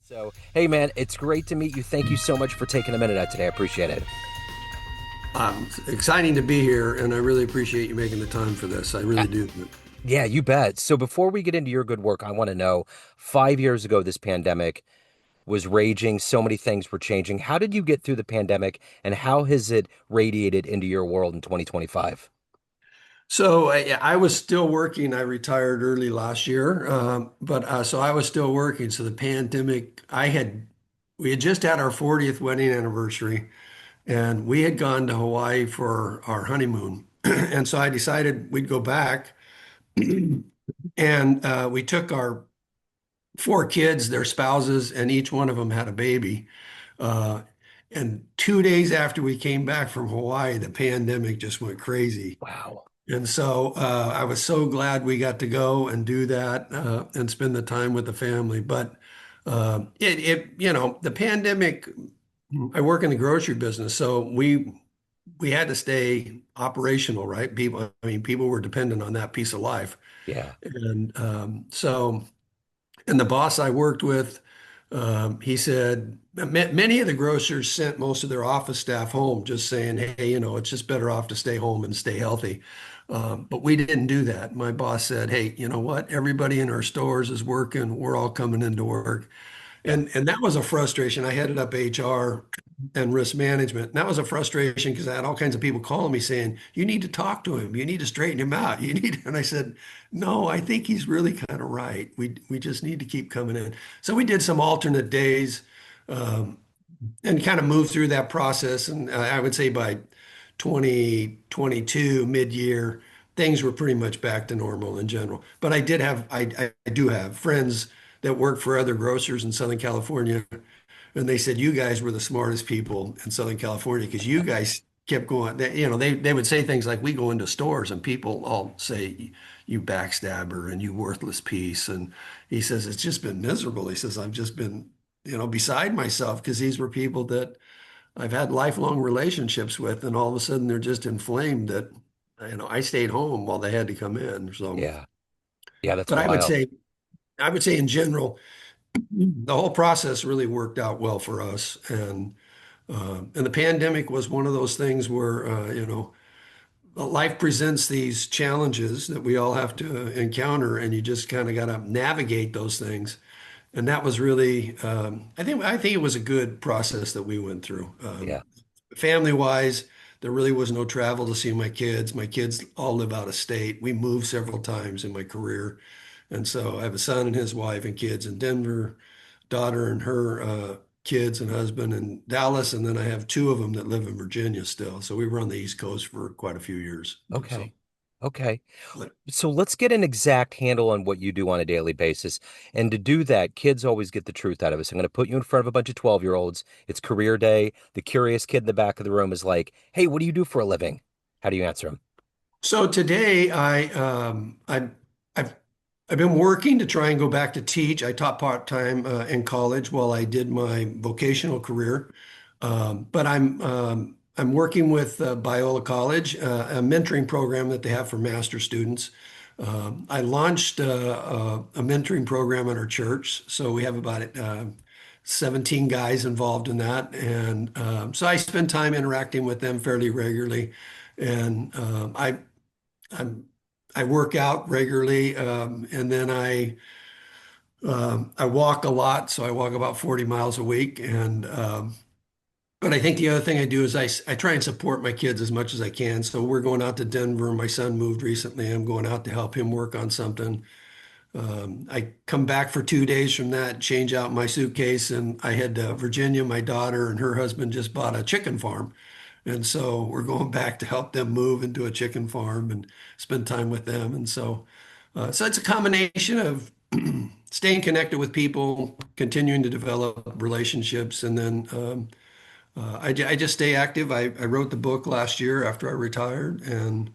So, hey man, it's great to meet you. Thank you so much for taking a minute out today. I appreciate it. It's exciting to be here, and I really appreciate you making the time for this. I Uh, really do. yeah, you bet. So, before we get into your good work, I want to know 5 years ago, this pandemic was raging. So many things were changing. How did you get through the pandemic and how has it radiated into your world in 2025? So I was still working. I retired early last year, but so I was still working. So the pandemic, we had just had our 40th wedding anniversary, and we had gone to Hawaii for our honeymoon. And so I decided we'd go back, and we took our four kids, their spouses, and each one of them had a baby. Uh, and 2 days after we came back from Hawaii, the pandemic just went crazy. Wow. And so I was so glad we got to go and do that and spend the time with the family. But the pandemic, I work in the grocery business, so we had to stay operational, right? People were dependent on that piece of life. Yeah. And and the boss I worked with, he said many of the grocers sent most of their office staff home, just saying, hey, it's just better off to stay home and stay healthy. But we didn't do that. My boss said, hey, you know what? Everybody in our stores is working. We're all coming into work. Yeah. And that was a frustration. I headed up HR and risk management. And that was a frustration because I had all kinds of people calling me saying, you need to talk to him. You need to straighten him out. You need, and I said, no, I think he's really kind of right. We just need to keep coming in. So we did some alternate days and kind of moved through that process. And I would say by 2022, mid-year, things were pretty much back to normal in general. But I do have friends that work for other grocers in Southern California, and they said you guys were the smartest people in Southern California because you guys kept going. They would say things like, "We go into stores and people all say you backstabber and you worthless piece." And he says it's just been miserable. He says I've just been beside myself because these were people that I've had lifelong relationships with, and all of a sudden they're just inflamed that I stayed home while they had to come in. So, Yeah. Yeah, that's but wild. I would say in general, the whole process really worked out well for us, and the pandemic was one of those things where life presents these challenges that we all have to encounter, and you just kind of got to navigate those things. And that was really, I think it was a good process that we went through. Yeah. Family wise, there really was no travel to see my kids. My kids all live out of state. We moved several times in my career. And so I have a son and his wife and kids in Denver, daughter and her kids and husband in Dallas. And then I have two of them that live in Virginia still. So we were on the East Coast for quite a few years. So, Okay. Okay. but So let's get an exact handle on what you do on a daily basis. And to do that, kids always get the truth out of us. I'm going to put you in front of a bunch of 12-year-olds. It's career day. The curious kid in the back of the room is like, hey, what do you do for a living? How do you answer him? so today I've I've been working to try and go back to teach. I taught part-time in college while I did my vocational career. But I'm working with Biola College, a mentoring program that they have for master students. I launched a mentoring program in our church, so we have about 17 guys involved in that, and so I spend time interacting with them fairly regularly, and I'm I work out regularly, and then I walk a lot, so I walk about 40 miles a week, and but I think the other thing I do is I try and support my kids as much as I can. So we're going out to Denver. My son moved recently. I'm going out to help him work on something. I come back for 2 days from that, change out my suitcase, and I head to Virginia. My daughter and her husband just bought a chicken farm. And so we're going back to help them move into a chicken farm and spend time with them. And so it's a combination of staying connected with people, continuing to develop relationships, and then I just stay active. I wrote the book last year after I retired, and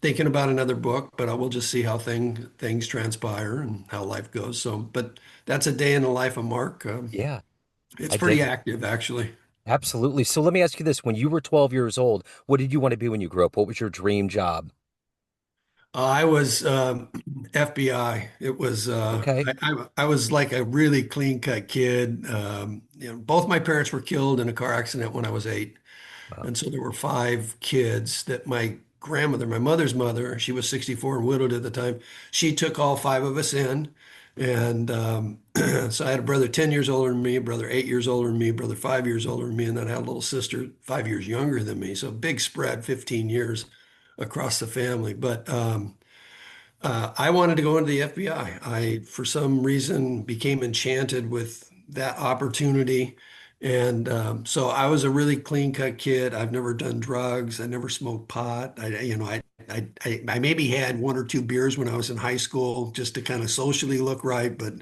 thinking about another book, but I will just see how things transpire and how life goes. So, but that's a day in the life of Mark. Yeah, It's I pretty dig it. active, actually. Absolutely. So let me ask you this. When you were 12 years old, what did you want to be when you grew up? What was your dream job? I was FBI. It was Okay. I was like a really clean cut kid. Both my parents were killed in a car accident when I was 8. Wow. And so there were 5 kids that my grandmother, my mother's mother, she was 64 and widowed at the time. She took all 5 of us in. And so I had a brother 10 years older than me, a brother 8 years older than me, a brother 5 years older than me, and then I had a little sister 5 years younger than me. So big spread, 15 years across the family. But I wanted to go into the FBI. For some reason, became enchanted with that opportunity. And so I was a really clean cut kid. I've never done drugs. I never smoked pot. I maybe had 1 or 2 beers when I was in high school just to kind of socially look right, but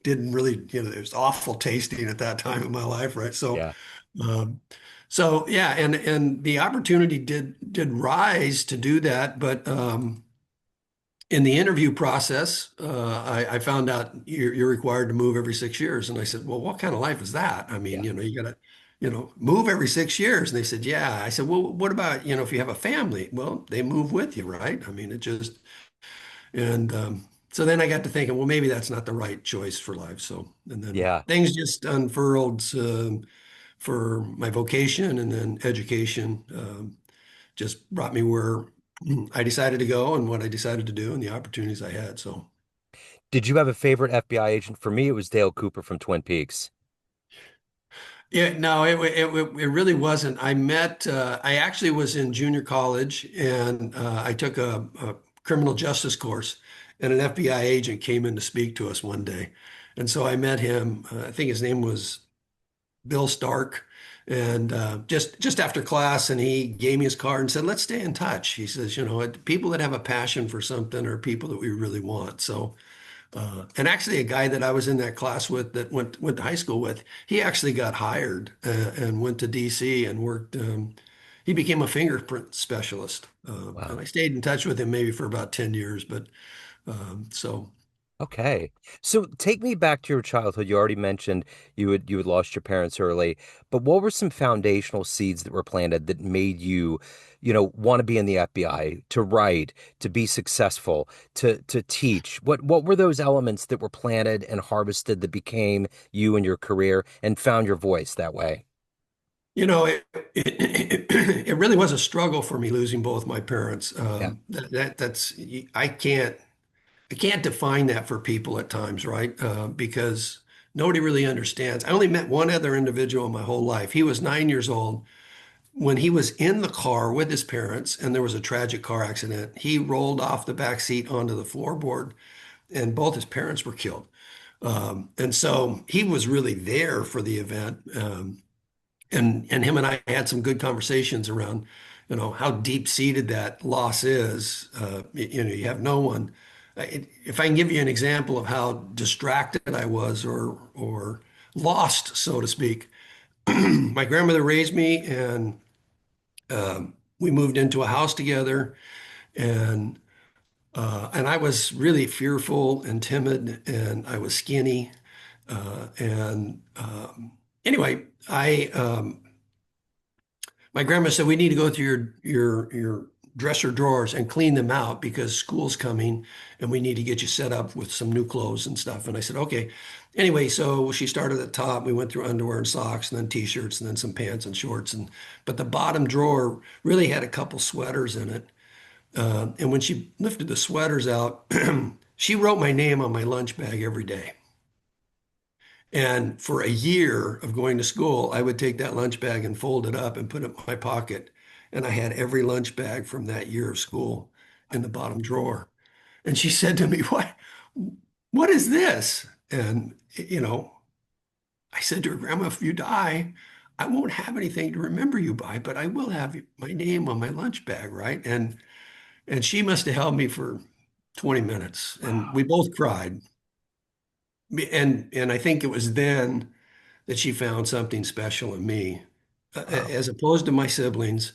didn't really, it was awful tasting at that time in my life, right? Yeah. Um, so yeah, and the opportunity did rise to do that, but in the interview process, I found out you're required to move every 6 years. And I said, well, what kind of life is that? I mean, Yeah. you got to, move every 6 years. And they said, yeah. I said, well, what about, if you have a family? Well, they move with you, right? I mean, and so then I got to thinking, well, maybe that's not the right choice for life. So, and then Yeah. things just unfurled for my vocation and then education. Just brought me where I decided to go and what I decided to do and the opportunities I had. So, Did you have a favorite FBI agent? For me, it was Dale Cooper from Twin Peaks. yeah, no, it really wasn't. I actually was in junior college and I took a criminal justice course, and an FBI agent came in to speak to us one day. And so I met him. I think his name was Bill Stark. And just after class, and he gave me his card and said, "Let's stay in touch." He says, people that have a passion for something are people that we really want. So, and actually, a guy that I was in that class with that went to high school with, he actually got hired and went to DC and worked. He became a fingerprint specialist, and Wow. I stayed in touch with him maybe for about 10 years. But so Okay. So take me back to your childhood. You already mentioned you had lost your parents early, but what were some foundational seeds that were planted that made you, want to be in the FBI, to write, to be successful, to teach? What were those elements that were planted and harvested that became you and your career and found your voice that way? it really was a struggle for me losing both my parents. Yeah. That's I can't define that for people at times, right? Because nobody really understands. I only met one other individual in my whole life. He was 9 years old when he was in the car with his parents, and there was a tragic car accident. He rolled off the back seat onto the floorboard, and both his parents were killed. And so he was really there for the event. And him and I had some good conversations around, how deep-seated that loss is. You have no one. If I can give you an example of how distracted I was or lost, so to speak, my grandmother raised me, and we moved into a house together, and I was really fearful and timid, and I was skinny, and anyway, my grandma said we need to go through your dresser drawers and clean them out because school's coming and we need to get you set up with some new clothes and stuff. And I said, okay. Anyway, so she started at the top. We went through underwear and socks and then t-shirts and then some pants and shorts. But the bottom drawer really had a couple sweaters in it. And when she lifted the sweaters out, she wrote my name on my lunch bag every day. And for a year of going to school, I would take that lunch bag and fold it up and put it in my pocket. And I had every lunch bag from that year of school in the bottom drawer. And she said to me, what is this? And, I said to her, Grandma, if you die, I won't have anything to remember you by, but I will have my name on my lunch bag, right? And she must have held me for 20 minutes and we Wow. both cried. And I think it was then that she found something special in me, Wow. as opposed to my siblings.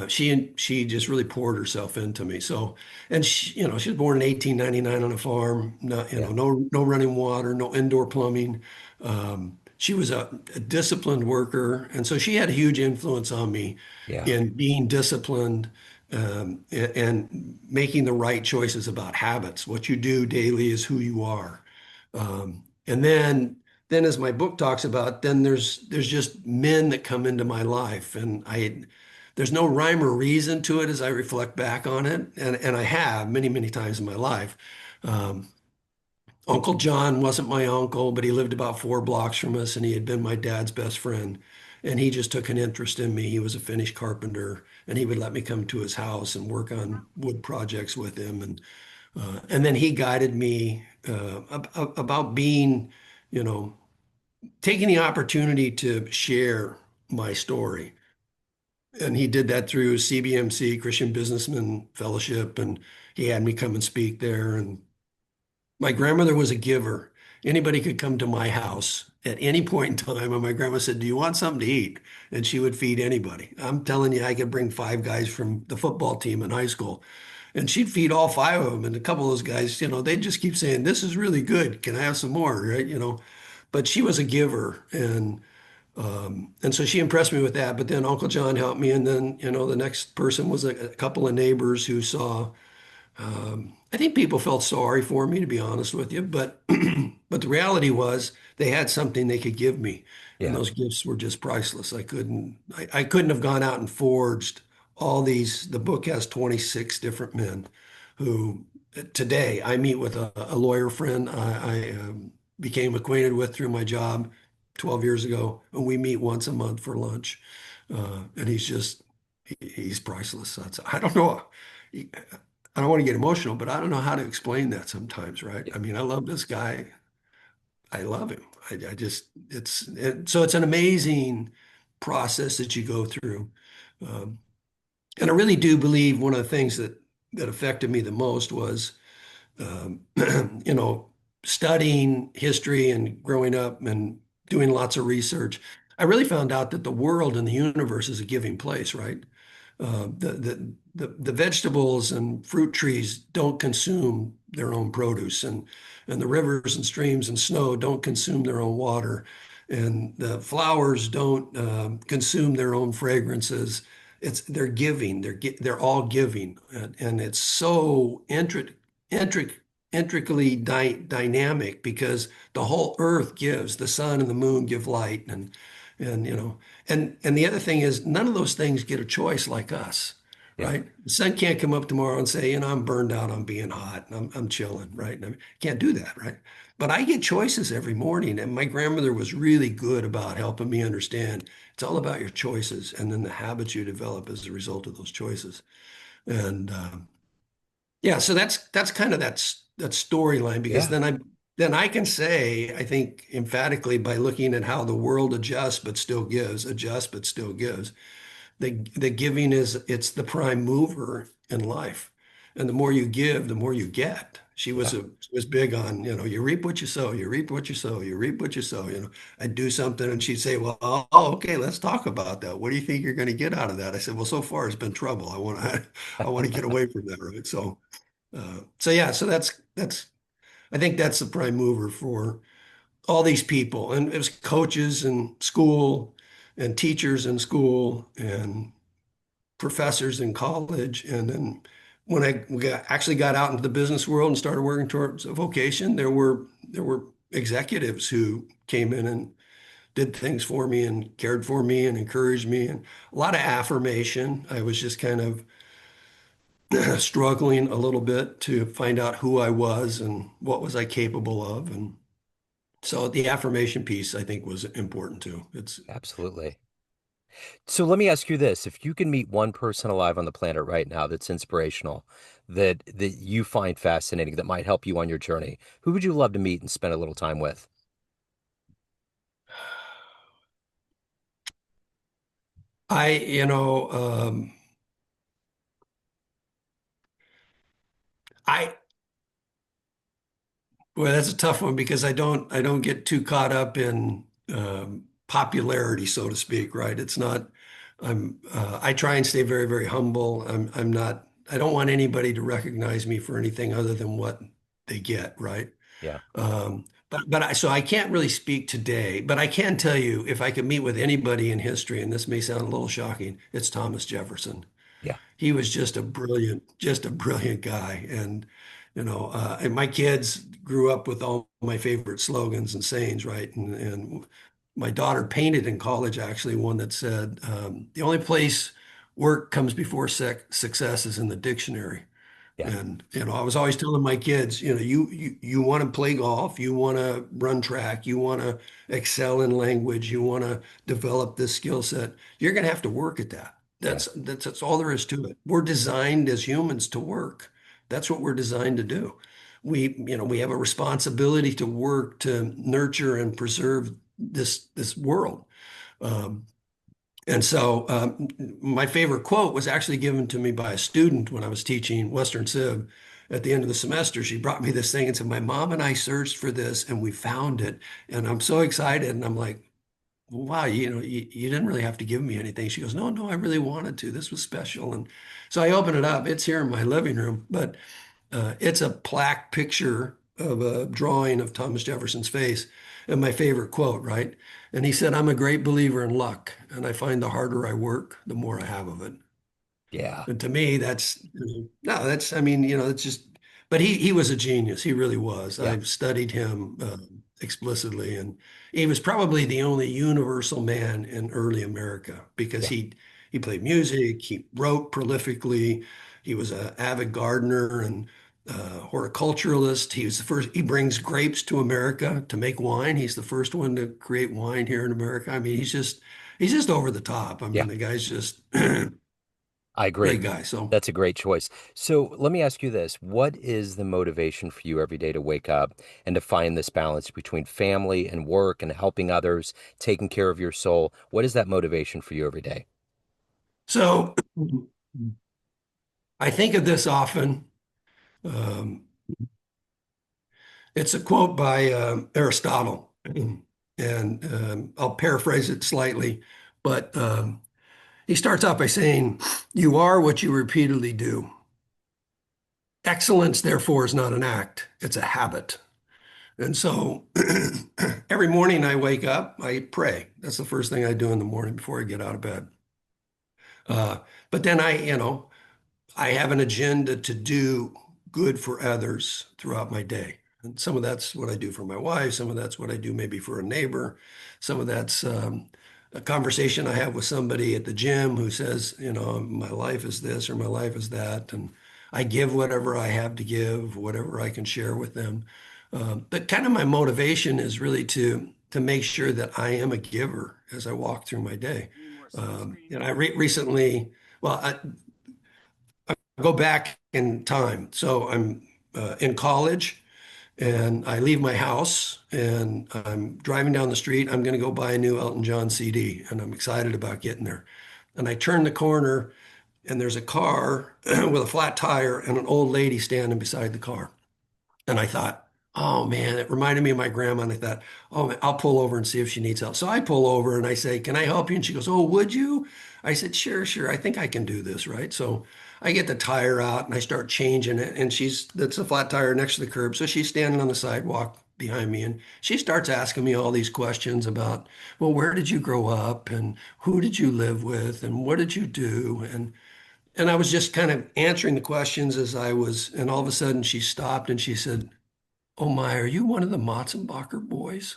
She just really poured herself into me. So, and she was born in 1899 on a farm. Not, Yeah. no running water, no indoor plumbing. She was a disciplined worker, and so she had a huge influence on me Yeah. in being disciplined. and making the right choices about habits. What you do daily is who you are. And then as my book talks about, then there's just men that come into my life, and there's no rhyme or reason to it as I reflect back on it, and I have many times in my life. Um, Uncle John wasn't my uncle, but he lived about 4 blocks from us, and he had been my dad's best friend. And he just took an interest in me. He was a finished carpenter, and he would let me come to his house and work on wood projects with him. And then he guided me about being, you know, taking the opportunity to share my story. And he did that through CBMC, Christian Businessman Fellowship, and he had me come and speak there. And my grandmother was a giver. Anybody could come to my house at any point in time, and my grandma said, "Do you want something to eat?" And she would feed anybody. I'm telling you, I could bring 5 guys from the football team in high school, and she'd feed all 5 of them. And a couple of those guys, they'd just keep saying, "This is really good. Can I have some more?" Right? But she was a giver, and so she impressed me with that. But then Uncle John helped me, and then the next person was a couple of neighbors who saw. I think people felt sorry for me, to be honest with you, but but the reality was they had something they could give me, and Yeah. those gifts were just priceless. I couldn't have gone out and forged all these. The book has 26 different men who today I meet with a lawyer friend I became acquainted with through my job 12 years ago, and we meet once a month for lunch, and he's priceless. I don't know. I don't want to get emotional, but I don't know how to explain that sometimes, right? Yeah. I mean, I love this guy. I love him. I just, so it's an amazing process that you go through. Um, and I really do believe one of the things that affected me the most was, um, you know, studying history and growing up and doing lots of research. I really found out that the world and the universe is a giving place, right? The vegetables and fruit trees don't consume their own produce, and the rivers and streams and snow don't consume their own water, and the flowers don't consume their own fragrances. They're giving. They're all giving, and it's so intric, intricately dynamic because the whole earth gives. The sun and the moon give light, and and the other thing is, none of those things get a choice like us, Yeah. right? The sun can't come up tomorrow and say, I'm burned out on being hot and I'm chilling, right? I can't do that, right? But I get choices every morning, and my grandmother was really good about helping me understand it's all about your choices and then the habits you develop as a result of those choices. And yeah, so that's kind of that storyline because Yeah. then I can say, I think emphatically by looking at how the world adjusts but still gives. The giving it's the prime mover in life. And the more you give, the more you get. Yeah. She was big on, you reap what you sow, you reap what you sow, you reap what you sow. I'd do something and she'd say, well, okay, let's talk about that. What do you think you're going to get out of that? I said, well, so far it's been trouble. I want to get away from that, right? So yeah, so that's I think that's the prime mover for all these people, and it was coaches in school, and teachers in school, and professors in college, and then when actually got out into the business world and started working towards a vocation, there were executives who came in and did things for me and cared for me and encouraged me, and a lot of affirmation. I was just kind of struggling a little bit to find out who I was and what was I capable of. And so the affirmation piece, I think, was important too. It's Absolutely. So let me ask you this. If you can meet one person alive on the planet right now that's inspirational, that you find fascinating, that might help you on your journey, who would you love to meet and spend a little time with? I, I, well, that's a tough one because I don't get too caught up in popularity, so to speak, right? I try and stay very humble. I'm not, I don't want anybody to recognize me for anything other than what they get, right? Yeah. So I can't really speak today, but I can tell you if I could meet with anybody in history, and this may sound a little shocking, it's Thomas Jefferson. Yeah. He was just a brilliant guy. And my kids grew up with all my favorite slogans and sayings, right? And my daughter painted in college actually one that said, the only place work comes before success is in the dictionary. Yeah. And I was always telling my kids, you want to play golf, you want to run track, you want to excel in language, you want to develop this skill set, you're going to have to work at that. Yeah. That's all there is to it. We're designed as humans to work. That's what we're designed to do. We have a responsibility to work to nurture and preserve this world. Um, and so my favorite quote was actually given to me by a student when I was teaching Western Civ. At the end of the semester, she brought me this thing and said, "My mom and I searched for this and we found it." And I'm so excited. And I'm like, "Wow, you didn't really have to give me anything." She goes, "No, no, I really wanted to. This was special." And so I open it up. It's here in my living room, but it's a plaque picture of a drawing of Thomas Jefferson's face and my favorite quote, right? And he said, "I'm a great believer in luck, and I find the harder I work, the more I have of it." Yeah. And to me, no, I mean, it's just, but he was a genius. He really was. Yeah. I've studied him explicitly, and he was probably the only universal man in early America because Yeah. he played music, he wrote prolifically, he was an avid gardener and horticulturalist. He was the first. He brings grapes to America to make wine. He's the first one to create wine here in America. I mean, he's just over the top. I Yeah. mean, the guy's just I agree. great guy. So. That's a great choice. So let me ask you this. What is the motivation for you every day to wake up and to find this balance between family and work and helping others, taking care of your soul? What is that motivation for you every day? So I think of this often. Um, it's a quote by Aristotle, and I'll paraphrase it slightly, but he starts out by saying, "You are what you repeatedly do. Excellence, therefore, is not an act, it's a habit." And so every morning I wake up, I pray. That's the first thing I do in the morning before I get out of bed. But then I have an agenda to do good for others throughout my day. And some of that's what I do for my wife. Some of that's what I do maybe for a neighbor. Some of that's a conversation I have with somebody at the gym who says, my life is this or my life is that. And I give whatever I have to give, whatever I can share with them. But kind of my motivation is really to make sure that I am a giver as I walk through my day. And I recently, well, go back in time. So I'm in college and I leave my house and I'm driving down the street. I'm going to go buy a new Elton John CD and I'm excited about getting there. And I turn the corner and there's a car with a flat tire and an old lady standing beside the car. And I thought, oh man, it reminded me of my grandma. And I thought, oh man, I'll pull over and see if she needs help. So I pull over and I say, "Can I help you?" And she goes, "Oh, would you?" I said, "Sure, sure. I think I can do this, right?" So I get the tire out and I start changing it. And that's a flat tire next to the curb. So she's standing on the sidewalk behind me and she starts asking me all these questions about, well, where did you grow up? And who did you live with? And what did you do? And I was just kind of answering the questions as I was, and all of a sudden she stopped and she said, "Oh my, are you one of the Motsenbocker boys?"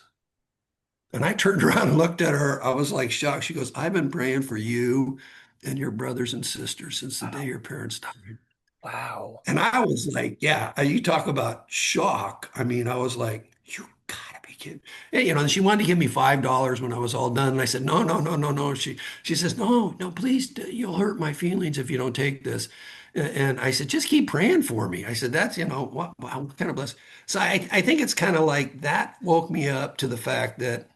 And I turned around and looked at her. I was like shocked. She goes, "I've been praying for you and your brothers and sisters since the day Wow. your parents died." Wow. And I was like, yeah, you talk about shock. I mean, I was like, "You gotta be kidding." And, and she wanted to give me $5 when I was all done. And I said, "No, no, no, no, no." She says, "No, no, please, you'll hurt my feelings if you don't take this." And I said, "Just keep praying for me." I said, "That's, what kind of blessed." So I think it's kind of like that woke me up to the fact that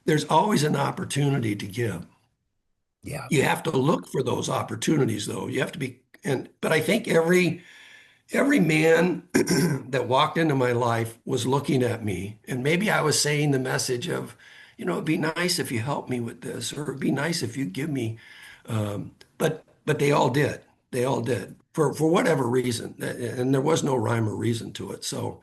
there's always an opportunity to give. Yeah. You have to look for those opportunities, though. You have to be, but I think every man that walked into my life was looking at me, and maybe I was saying the message of, it'd be nice if you help me with this, or it'd be nice if you give me. But they all did. They all did for whatever reason, and there was no rhyme or reason to it. So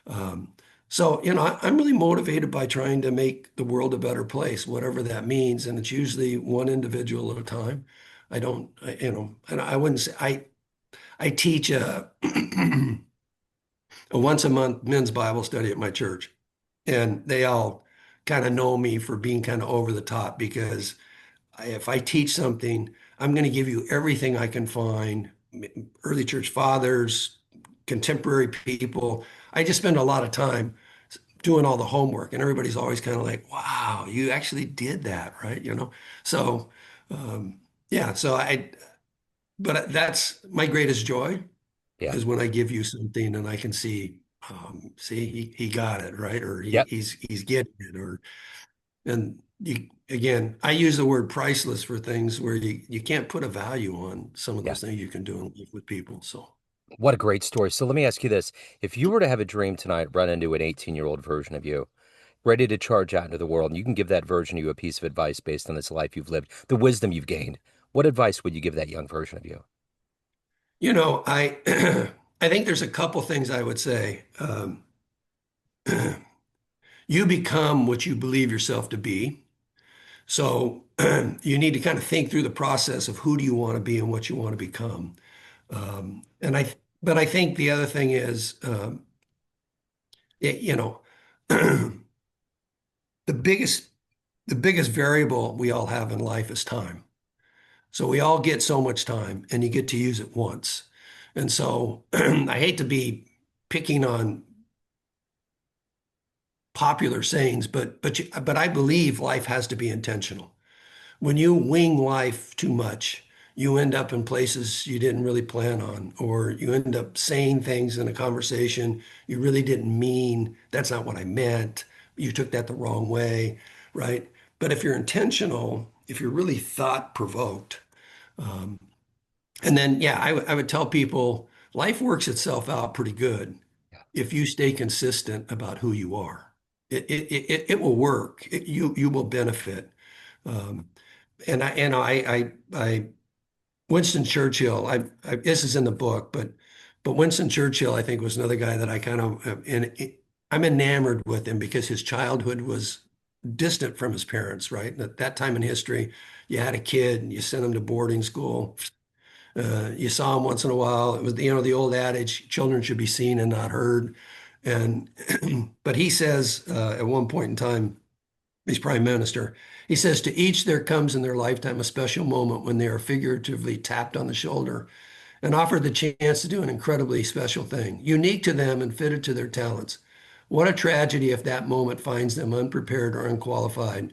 I'm really motivated by trying to make the world a better place, whatever that means, and it's usually one individual at a time. I don't, and I wouldn't say I teach a once a month men's Bible study at my church, and they all kind of know me for being kind of over the top because if I teach something, I'm going to give you everything I can find, early church fathers, contemporary people. I just spend a lot of time doing all the homework, and everybody's always kind of like, "Wow, you actually did that, right?" So, um, yeah. But that's my greatest joy Yeah. is when I give you something and I can see, see, he got it, right, or Yep. he's getting it, or and you again, I use the word priceless for things where you can't put a value on some of Yeah. those things you can do in life with people. So, What a great story. So let me ask you this. If you were to have a dream tonight, run into an 18-year-old version of you, ready to charge out into the world, and you can give that version of you a piece of advice based on this life you've lived, the wisdom you've gained, what advice would you give that young version of you? I I think there's a couple things I would say. You become what you believe yourself to be. So you need to kind of think through the process of who do you want to be and what you want to become. And but I think the other thing is, it, you know, the biggest the biggest variable we all have in life is time. So we all get so much time, and you get to use it once. And so I hate to be picking on popular sayings, but I believe life has to be intentional. When you wing life too much, you end up in places you didn't really plan on, or you end up saying things in a conversation you really didn't mean. That's not what I meant. You took that the wrong way, right? But if you're intentional, if you're really thought provoked, and then, yeah, I would tell people life works itself out pretty good Yeah. if you stay consistent about who you are. It will work. You will benefit. Um, and I Winston Churchill. This is in the book, but Winston Churchill, I think, was another guy that I kind of I'm enamored with him because his childhood was distant from his parents. Right, and at that time in history, you had a kid and you sent him to boarding school. You saw him once in a while. It was the old adage, children should be seen and not heard. And but he says at one point in time, he's prime minister. He says, to each there comes in their lifetime a special moment when they are figuratively tapped on the shoulder and offered the chance to do an incredibly special thing, unique to them and fitted to their talents. What a tragedy if that moment finds them unprepared or unqualified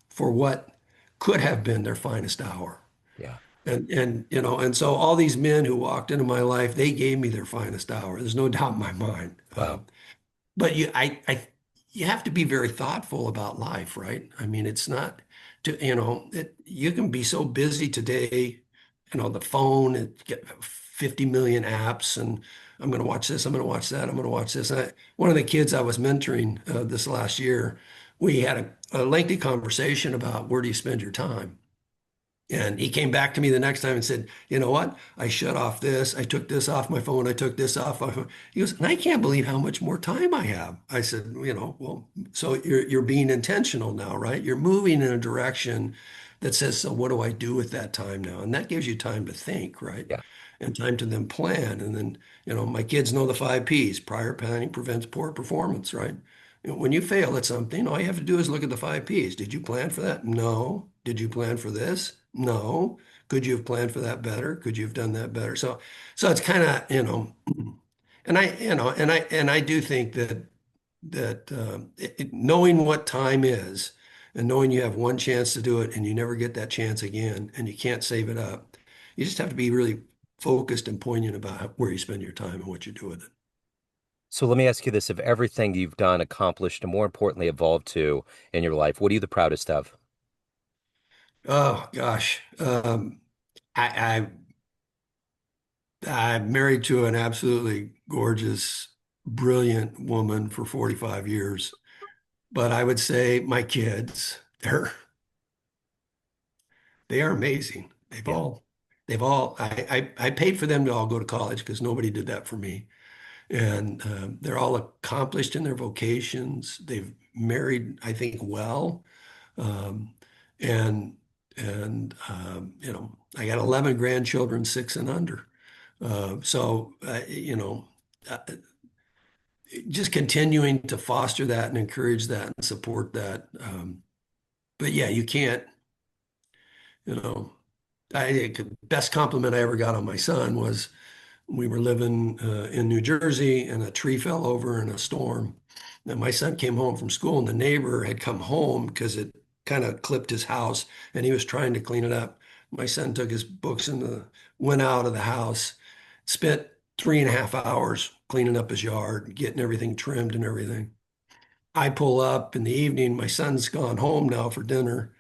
for what could have been their finest hour. Yeah. And so all these men who walked into my life, they gave me their finest hour. There's no doubt in my mind. Wow. But you have to be very thoughtful about life, right? I mean, it's not you can be so busy today, the phone, get 50 million apps, and I'm going to watch this, I'm going to watch that, I'm going to watch this. One of the kids I was mentoring this last year, we had a lengthy conversation about where do you spend your time? And he came back to me the next time and said, "You know what? I shut off this. I took this off my phone. I took this off my phone." He goes, "And I can't believe how much more time I have." I said, "Well, so you're being intentional now, right? You're moving in a direction that says, so what do I do with that time now?" And that gives you time to think, right? Yeah. And time to then plan. And then, my kids know the 5 Ps. Prior planning prevents poor performance, right? When you fail at something, all you have to do is look at the 5 Ps. Did you plan for that? No. Did you plan for this? No. Could you have planned for that better? Could you have done that better? So it's kind of, and I do think that knowing what time is and knowing you have one chance to do it and you never get that chance again and you can't save it up, you just have to be really focused and poignant about where you spend your time and what you do with it. So let me ask you this. Of everything you've done, accomplished, and more importantly, evolved to in your life, what are you the proudest of? Oh gosh. I I'm married to an absolutely gorgeous, brilliant woman for 45 years. But I would say my kids, they are amazing. Yeah. I paid for them to all go to college because nobody did that for me. And they're all accomplished in their vocations. They've married, I think, well. Um, and And, I got 11 grandchildren, 6 and under. Uh, just continuing to foster that and encourage that and support that. But yeah, you can't, you know, best compliment I ever got on my son was we were living in New Jersey and a tree fell over in a storm. And my son came home from school and the neighbor had come home because it kind of clipped his house and he was trying to clean it up. My son took his books and went out of the house, spent 3.5 hours cleaning up his yard, getting everything trimmed and everything. I pull up in the evening. My son's gone home now for dinner.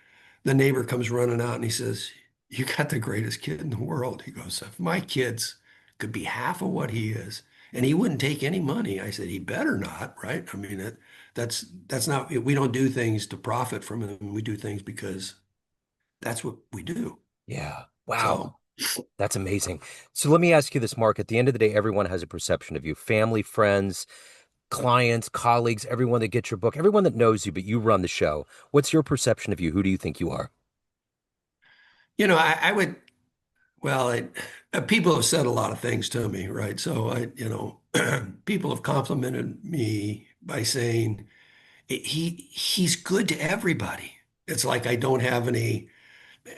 The neighbor comes running out and he says, "You got the greatest kid in the world." He goes, "If my kids could be half of what he is, and he wouldn't take any money." I said, "He better not, right?" I mean, that's not, we don't do things to profit from them. We do things because that's what we do. Yeah. Wow. So, That's amazing. So let me ask you this, Mark. At the end of the day, everyone has a perception of you, family, friends, clients, colleagues, everyone that gets your book, everyone that knows you, but you run the show. What's your perception of you? Who do you think you are? I would, well, people have said a lot of things to me, right? So people have complimented me by saying, he's good to everybody. It's like I don't have any,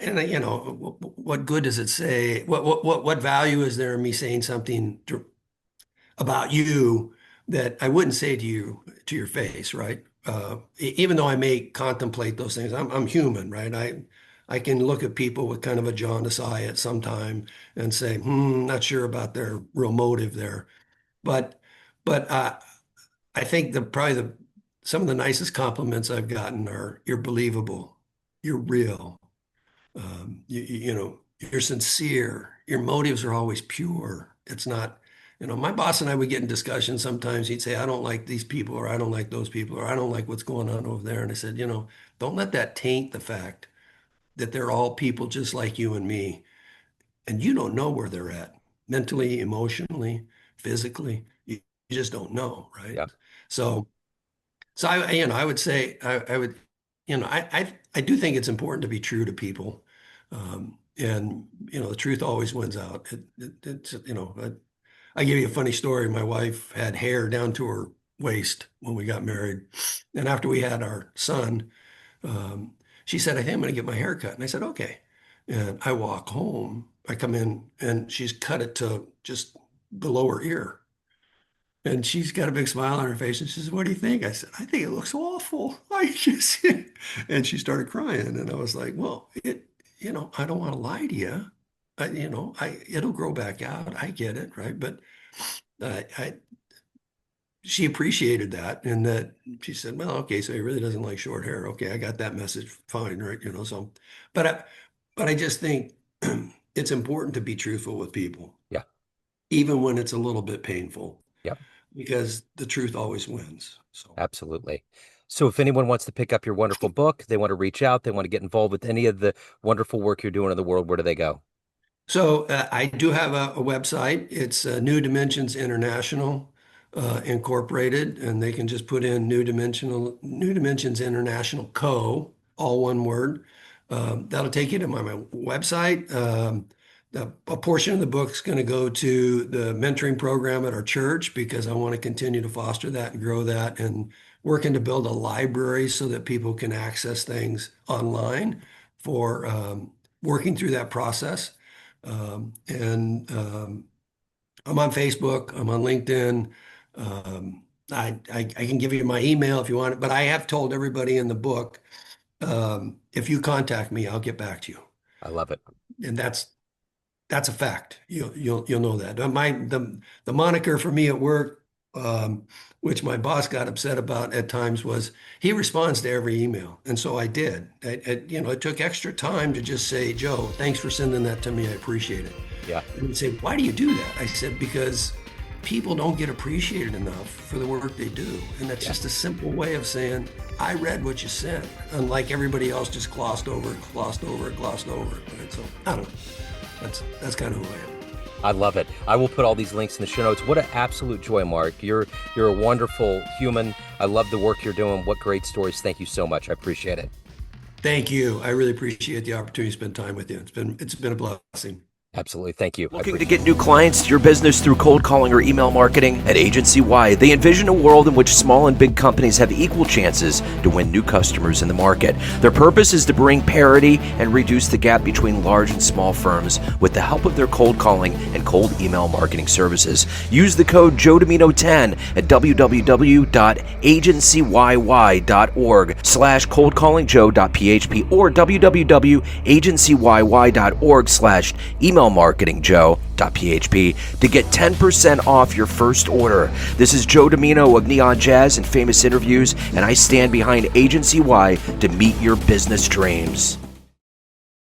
and what good does it say? What value is there in me saying something about you that I wouldn't say to you to your face, right? Even though I may contemplate those things, I'm human, right? I can look at people with kind of a jaundiced eye at some time and say, not sure about their real motive there. But but I think probably some of the nicest compliments I've gotten are you're believable, you're real, you're sincere, your motives are always pure. It's not, my boss and I would get in discussions sometimes. He'd say, "I don't like these people," or "I don't like those people," or "I don't like what's going on over there." And I said, don't let that taint the fact that they're all people just like you and me. And you don't know where they're at mentally, emotionally, physically. You just don't know, right? Yeah. So, I would say, I would, I do think it's important to be true to people. And, the truth always wins out. I give you a funny story. My wife had hair down to her waist when we got married. And after we had our son, um, she said, "I think I'm going to get my hair cut." And I said, "Okay." And I walk home. I come in and she's cut it to just below her ear. And she's got a big smile on her face and she says, "What do you think?" I said, "I think it looks awful." I just, and she started crying. And I was like, "Well, I don't want to lie to you. It'll grow back out. I get it, right?" But she appreciated that, and that she said, "Well, okay, so he really doesn't like short hair. Okay, I got that message. Fine, right?" So, but I just think it's important to be truthful with people, Yeah. even when it's a little bit painful, Yeah. because the truth always wins. So. Absolutely. So if anyone wants to pick up your wonderful book, they want to reach out, they want to get involved with any of the wonderful work you're doing in the world, where do they go? So I do have a website. It's New Dimensions International Incorporated, and they can just put in New Dimensions International Co. All one word. That'll take you to my website. A portion of the book's going to go to the mentoring program at our church because I want to continue to foster that and grow that, and working to build a library so that people can access things online for working through that process. And I'm on Facebook, I'm on LinkedIn. I can give you my email if you want it, but I have told everybody in the book, if you contact me, I'll get back to you. I love it. And that's a fact. You'll know that. The moniker for me at work, which my boss got upset about at times, was he responds to every email, and so I did. It took extra time to just say, "Joe, thanks for sending that to me. I appreciate it." Yeah. And he'd say, "Why do you do that?" I said, "Because people don't get appreciated enough for the work they do, and that's Yeah. just a simple way of saying I read what you sent, unlike everybody else just glossed over it, glossed over it, glossed over it." Right? So I don't know. That's kind of who I am. I love it. I will put all these links in the show notes. What an absolute joy, Mark. You're a wonderful human. I love the work you're doing. What great stories. Thank you so much. I appreciate it. Thank you. I really appreciate the opportunity to spend time with you. It's been a blessing. Absolutely. Thank you. I Looking to appreciate get new clients to your business through cold calling or email marketing? At Agency Y, they envision a world in which small and big companies have equal chances to win new customers in the market. Their purpose is to bring parity and reduce the gap between large and small firms with the help of their cold calling and cold email marketing services. Use the code Joe Dimino 10 at www.agencyyyy.org/coldcallingjoe.php or www.agencyyyy.org/emailmarketingjoe.php to get 10% off your first order. This is Joe Dimino of Neon Jazz and Famous Interviews, and I stand behind Agency Y to meet your business dreams.